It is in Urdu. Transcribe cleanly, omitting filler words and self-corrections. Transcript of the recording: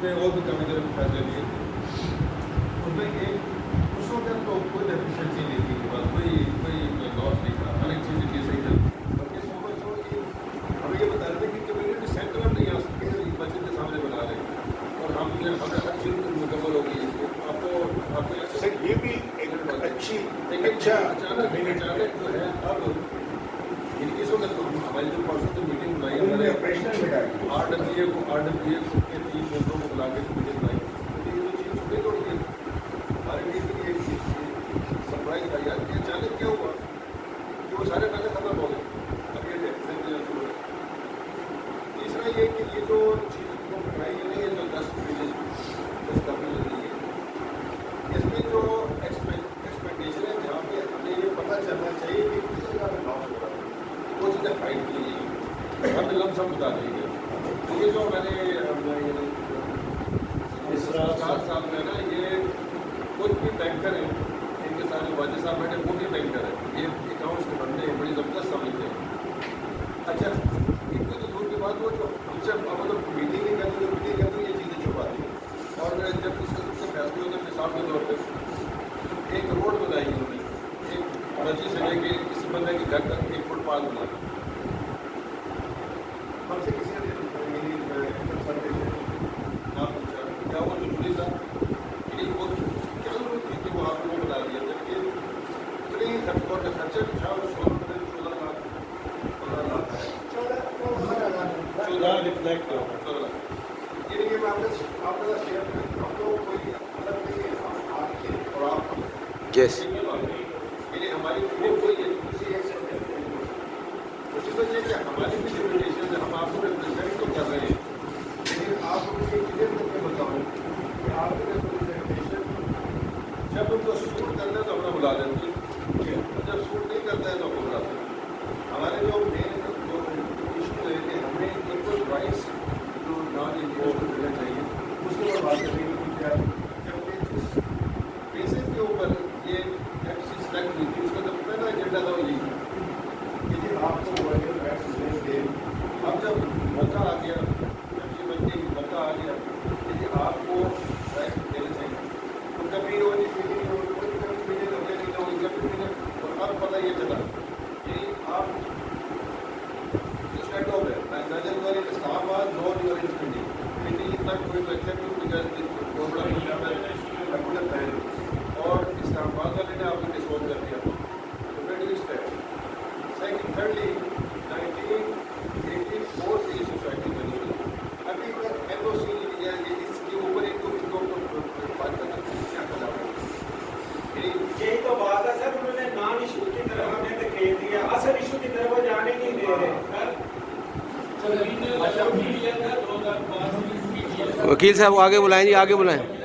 میں اور بھی کمی طرح فیصلے لیے ان میں اس وقت تو کوئی ڈیفیشنسی نہیں تھی بس کوئی لاس نہیں تھا، ہر ایک چیز کی صحیح چل بلکہ ہمیں یہ بتا رہے تھے کہ کمیونٹی سینٹر ہم نہیں آ سکتے، مسجد کے سامنے بنا رہے ہیں اور ہمیں ہر چیز مکمل ہو گئی ہے۔ آپ کو یہ بھی ایک اچھی اچانک جو ہے اب اس وقت ہماری جو پرسوں کی میٹنگ بنائی ہمارے RWA کو کے 3 ممبروں کو بلا کے میٹنگ بنائی، یہ جو چیز چھوٹی توڑی ہے ہمارے لیے بھی ایک چیز سرپرائز تھا یار کہ اچانک کیا ہوا کہ وہ سارے پیسے ختم ہو گئے، اب یہ ڈیفیسٹ شروع ہے۔ تیسرا یہ کہ یہ جو چیز کو بنائی ہے نہیں ہے جو 10 ملین نہیں ہے، اس میں جو ایکسپیکٹیشن ہے جہاں پہ ہمیں یہ پتہ چلنا چاہیے کہ کس جگہ پہ لاس ہو رہا ہے وہ چیزیں فائٹ کی گئی، ہمیں لم سم بتا دی گئی۔ تو یہ جو میں نے صاحب نے نا یہ خود بھی بینکر ہیں، ان کے ساتھ جو واجد صاحب بیٹھے وہ بھی بینکر ہیں، یہ اکاؤنٹس کے بندے ہیں، بڑی زبردست سمجھتے ہیں۔ اچھا ان کو تو دور کے بعد وہ جو ہم سے مطلب میٹنگ نہیں کرتے یہ چیزیں چھپاتی ہیں، اور جب اس قسم سے فیصلے ہوتے ہیں مثال کے طور پہ ایک روڈ بنائی انہوں نے، ایک مرضی سے لے کے کسی بندے کے گھر تک ایک فٹ پاتھ بنا ہم سے کسی نے نہ پوچھا کیا وہ ضروری تھا، وہ کیا ضرورت تھی کہ وہ آپ کو بتا دیا جبکہ اتنے ہی خرچہ تھا 14 لاکھ ہے 14 لاکھ یہ میں آپ کے ساتھ شیئر کریں ہم لوگ کوئی الگ نہیں ہے آپ کے اور آپ یعنی ہماری کوئی اسی وجہ سے ہماری بھی ریپوٹیشن ہے، ہم آپ کو ریپرزینٹ تو کر رہے ہیں لیکن آپ کو یہ کلیئر کر کے بتاؤں کہ آپ کی ریپرزینٹیشن جب ان کو سوٹ کرنا ہے تو ہمیں بلا دیتے ہیں، جب سوٹ نہیں کرتا ہے تو ہم کو بلاتے ہیں۔ ہمارے جو مین جو ایشو ہے کہ ہمیں ایکول رائٹس جو نان انڈیا کو ملنا چاہیے اس کے اوپر بات کرنے کی کیا جبکہ جس بیسس کے اوپر یہ ایف سی سلیکٹ ہوئی تھی اس کا جو پہلا ایجنڈا تھا وہ یہی تھا کہ جی آپ کو ورکنگ رائٹس ملیں گے۔ اب جب موقع آ گیا ایف سی بننے کی موقع آ گیا کہ جی آپ کو رائٹس دینے چاہیے تو کبھی وہ نہیں ملی کوئی کبھی ملے لگے نہیں ہوئی کبھی ملے اور اب پتہ یہ چلا کہ آپ kind of neither you are in Islamabad nor you are in Pindi. Pindi is not going to accept you because this program is not a plan. اور اسلامآباد والے نے آپ کو ڈسپوز کر دیا تو where do you stand? Second, thirdly, 1984 سے یہ سوسائٹی بنی ہوئی ابھی NOC یا اس کے اوپر ایک تو بات کرنا کیا کلا یہی تو بات ہے سر، انہوں نے نان ایشو کی طرف ہمیں دھکیل دیا، اصل ایشو کی طرف وہ جانے نہیں دے رہے۔ وکیل صاحب آگے بلائیں جی، آگے بلائیں۔